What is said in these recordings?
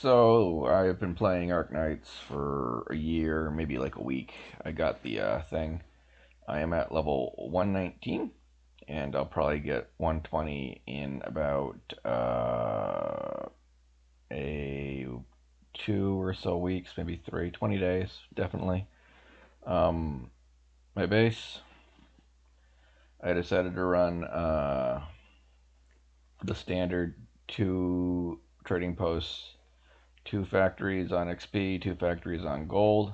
So I've been playing Arknights for a year, maybe like a week. I got the thing. I am at level 119, and I'll probably get 120 in about a 2 or so weeks, maybe three, 20 days, definitely. Um, my base, I decided to run the standard two trading posts, two factories on XP, two factories on gold,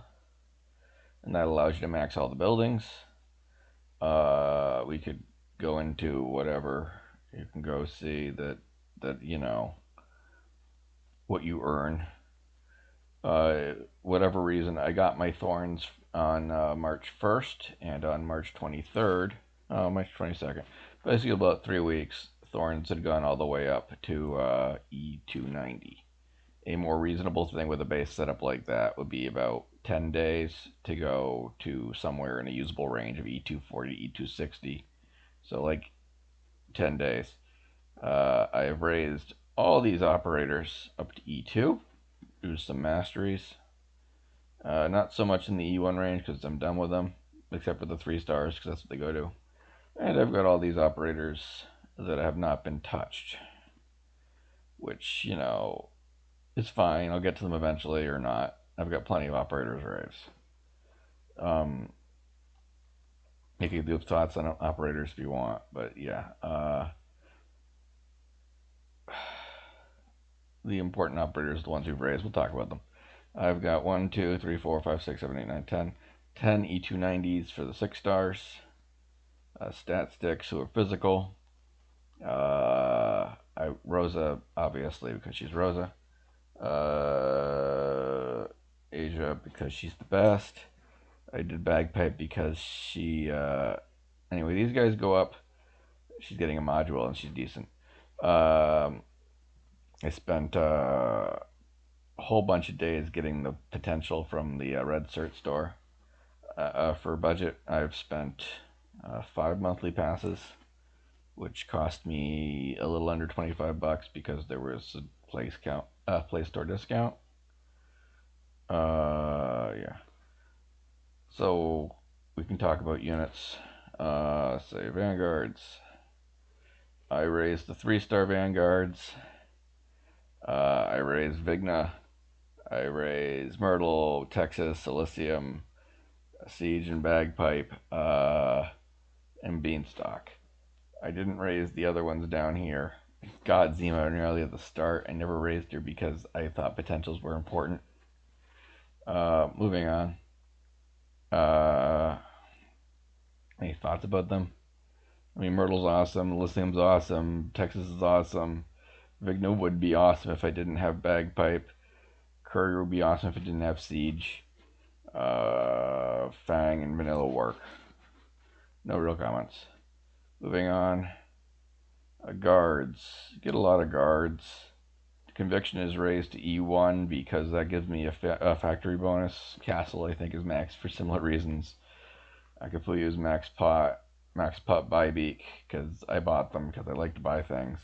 and that allows you to max all the buildings. We could go into whatever. You can go see that what you earn. Whatever reason, I got my thorns on March 1st and on March 23rd, March 22nd. Basically, about 3 weeks, thorns had gone all the way up to E290. A more reasonable thing with a base setup like that would be about 10 days to go to somewhere in a usable range of E240, E260. So, like 10 days. I have raised all these operators up to E2, do some masteries. Not so much in the E1 range because I'm done with them, except for the 3 stars because that's what they go to. And I've got all these operators that have not been touched, which, is fine. I'll get to them eventually or not. I've got plenty of operators raised. You can do thoughts on operators if you want, but yeah. The important operators, the ones we've raised, we'll talk about them. I've got 1, 2, 3, 4, 5, 6, 7, 8, 9, 10. 10 E290s for the 6 stars. Stat sticks who are physical. Rosa, obviously, because she's Rosa. Asia, because she's the best. I did Bagpipe because she. Anyway, these guys go up. She's getting a module and she's decent. I spent a whole bunch of days getting the potential from the Red Cert store. For budget, I've spent 5 monthly passes, which cost me a little under $25 because there was a Play Store discount. Yeah. So we can talk about units. Say Vanguards. I raised the 3-star Vanguards. I raised Vigna. I raised Myrtle, Texas, Elysium, Siege, and Bagpipe, and Beanstalk. I didn't raise the other ones down here. Got Zima nearly at the start. I never raised her because I thought potentials were important. Moving on. Any thoughts about them? I mean, Myrtle's awesome. Elysium's awesome. Texas is awesome. Vigna would be awesome if I didn't have Bagpipe. Courier would be awesome if it didn't have Siege. Fang and Vanilla work. No real comments. Moving on. Guards. Get a lot of guards. Conviction is raised to E1 because that gives me a factory bonus. Castle, I think, is maxed for similar reasons. I could use Max Pot Bybeak because I bought them because I like to buy things.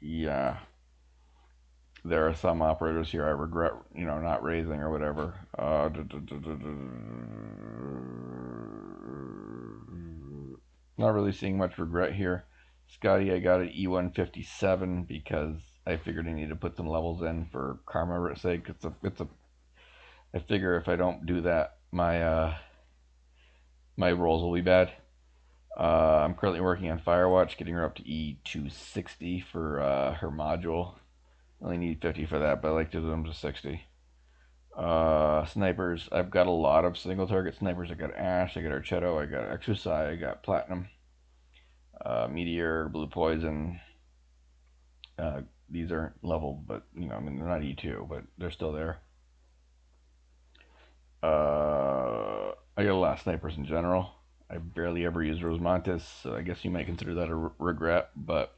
Yeah. There are some operators here I regret, not raising or whatever. Not really seeing much regret here. Scotty, I got an E157 because I figured I needed to put some levels in for karma's sake. I figure if I don't do that, my rolls will be bad. I'm currently working on Firewatch, getting her up to E260 for her module. I only need 50 for that, but I like to do them to 60. Snipers, I've got a lot of single target snipers. I got Ash, I got Archetto, I got Exercise, I got Platinum, Meteor, Blue Poison. These aren't leveled, but they're not E2, but they're still there. I got a lot of snipers in general. I barely ever use Rosemontis, so I guess you might consider that a regret, but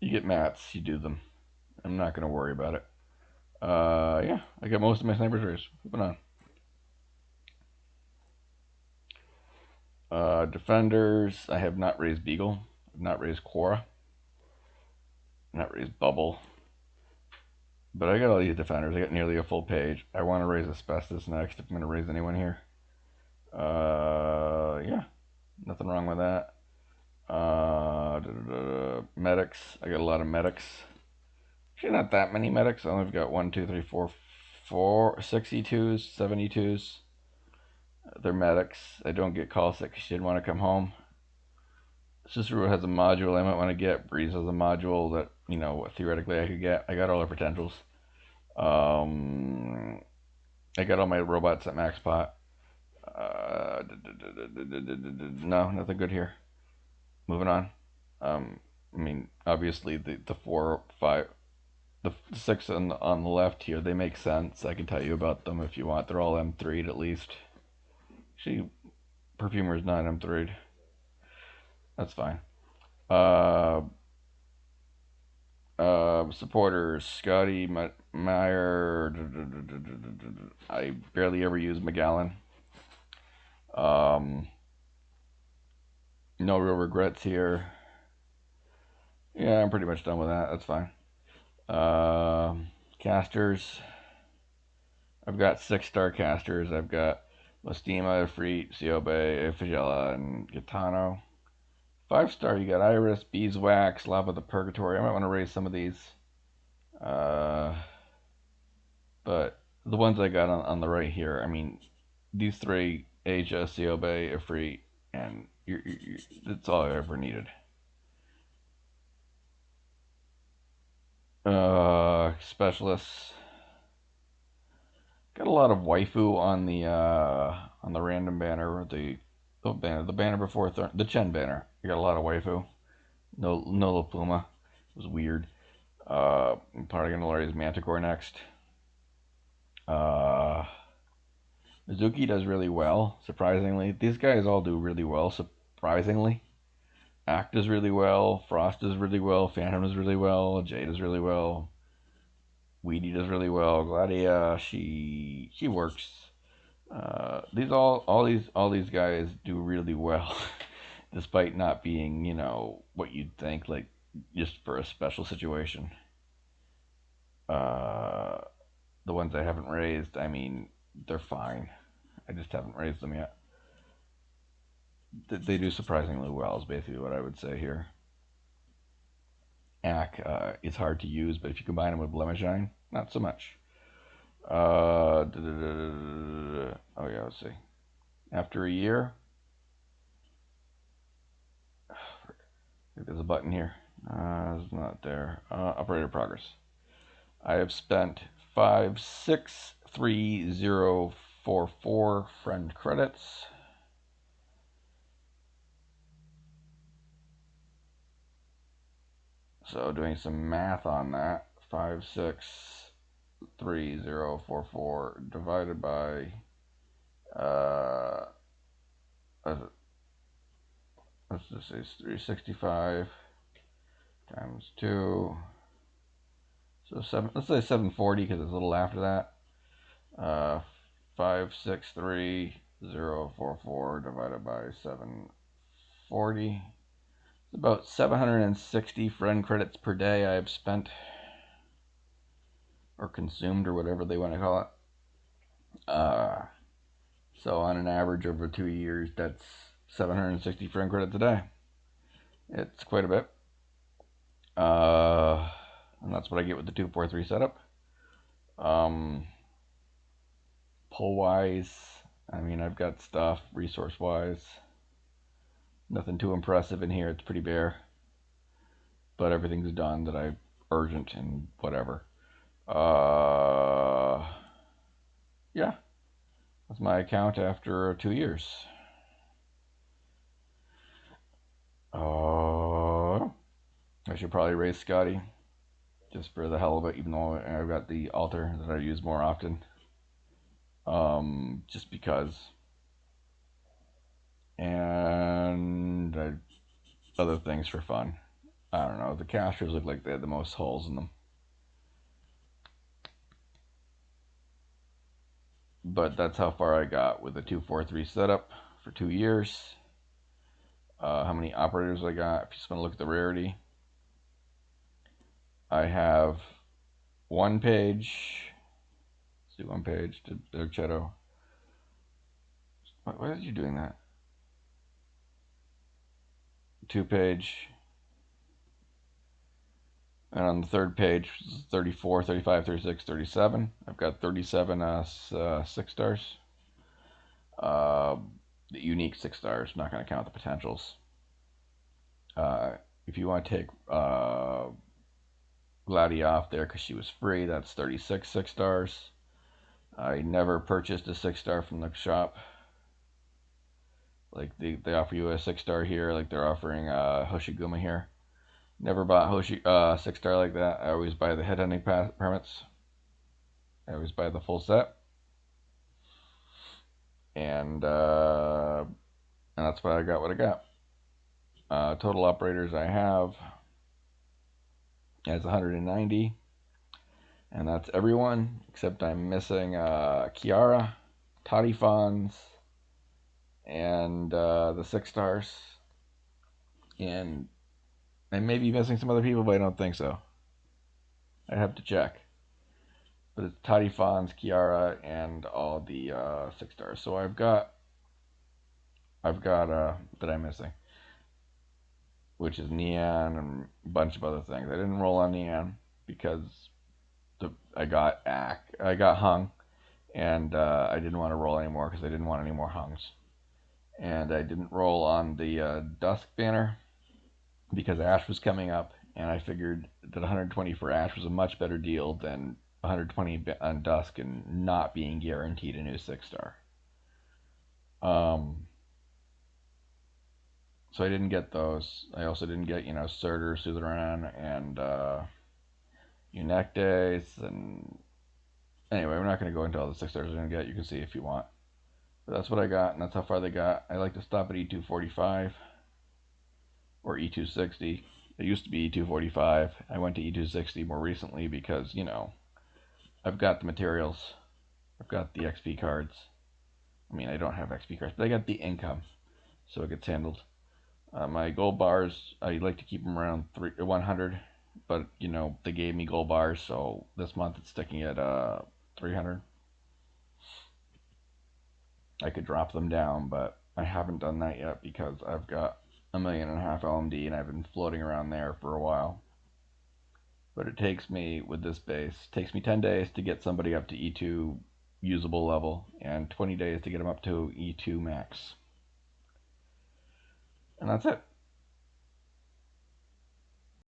you get mats, you do them. I'm not going to worry about it. Yeah, I got most of my snipers raised. Moving on. Defenders, I have not raised Beagle. I've not raised Quora. not raise bubble. But I got all these defenders. I got nearly a full page. I want to raise asbestos next if I'm going to raise anyone here. Yeah, nothing wrong with that. Medics. I got a lot of medics. Actually, not that many medics. I only got 1, 2, 3, 4, 62s, 72s. They're medics. I don't get call sick. She didn't want to come home. Cicero has a module I might want to get. Breeze has a module that, theoretically I could get. I got all our potentials. I got all my robots at max pot. No, nothing good here. Moving on. Obviously the 4, 5, the 6 on the left here, they make sense. I can tell you about them if you want. They're all M3'd at least. Actually, Perfumer's not M3'd. That's fine. Supporters, Scotty, Meyer. I barely ever use McGallen. No real regrets here. Yeah, I'm pretty much done with that. That's fine. Casters. I've got 6-star casters. I've got Lastima, Efreet, Siobe, Fagella, and Gitano. 5-star, you got Iris, Beeswax, Lava the Purgatory. I might want to raise some of these. But the ones I got on the right here, these 3, Asia, Siobe, Efreet, and that's all I ever needed. Specialists. Got a lot of waifu on the random banner, the banner before the Chen banner. You got a lot of waifu. No La Pluma. It was weird. I'm probably gonna raise Manticore next. Mizuki does really well, surprisingly. These guys all do really well, surprisingly. Act does really well. Frost does really well. Phantom does really well. Jade does really well. Weedy does really well. Gladia, she works. All these guys do really well, despite not being what you'd think, like just for a special situation. The ones I haven't raised, they're fine. I just haven't raised them yet. They do surprisingly well, is basically what I would say here. Ack is hard to use, but if you combine them with Blemishine, not so much. Oh yeah, let's see. After a year, there's a button here. It's not there. Operator progress. I have spent 5,63044 friend credits. So doing some math on that, 5,63044 divided by let's just say 365 times 2. So let's say 740 because it's a little after that. 5,63044 divided by 740. It's about 760 friend credits per day I have spent or consumed or whatever they want to call it. So on an average over 2 years, that's 760 friend credits a day. It's quite a bit. And that's what I get with the 243 setup. Pull wise, I've got stuff. Resource wise, nothing too impressive in here. It's pretty bare, but everything's done that I urgent and whatever. Yeah, that's my account after 2 years. I should probably raise Scotty just for the hell of it, even though I've got the altar that I use more often. Just because. And other things for fun. I don't know. The casters look like they had the most holes in them. But that's how far I got with the 243 setup for 2 years. How many operators I got? If you just want to look at the rarity. I have one page. Let's do one page to Cheto. Why is you doing that? 2 page. And on the third page, 34, 35, 36, 37. I've got 37 6 stars. The unique 6 stars, not going to count the potentials. If you want to take Gladdy off there because she was free, that's 36 6 stars. I never purchased a 6 star from the shop. Like they offer you a 6 star here, like they're offering Hoshiguma here. Never bought 6 star like that. I always buy the headhunting permits. I always buy the full set. And that's why I got what I got. Total operators I have is 190. And that's everyone, except I'm missing Kiara, Toddy Fawns, and the 6 stars. And I may be missing some other people, but I don't think so. I have to check. But it's Toddy Fawns, Kiara, and all the 6 stars. So I've got that I'm missing, which is Neon and a bunch of other things. I didn't roll on Neon because I got hung, and I didn't want to roll anymore because I didn't want any more hungs. And I didn't roll on the Dusk banner because Ash was coming up, and I figured that 120 for Ash was a much better deal than 120 on Dusk and not being guaranteed a new 6 star. So I didn't get those. I also didn't get, Surtur, Sutheran, and Unectes, and anyway, we're not going to go into all the 6 stars I'm going to get. You can see if you want. But that's what I got, and that's how far they got. I like to stop at E245 or E260. It used to be E245. I went to E260 more recently because, I've got the materials. I've got the XP cards. I mean, I don't have XP cards, but I got the income, so it gets handled. My gold bars, I like to keep them around 100, but, they gave me gold bars, so this month it's sticking at 300. I could drop them down, but I haven't done that yet because I've got 1.5 million LMD and I've been floating around there for a while. But it takes me, with this base, takes me 10 days to get somebody up to E2 usable level and 20 days to get them up to E2 max. And that's it.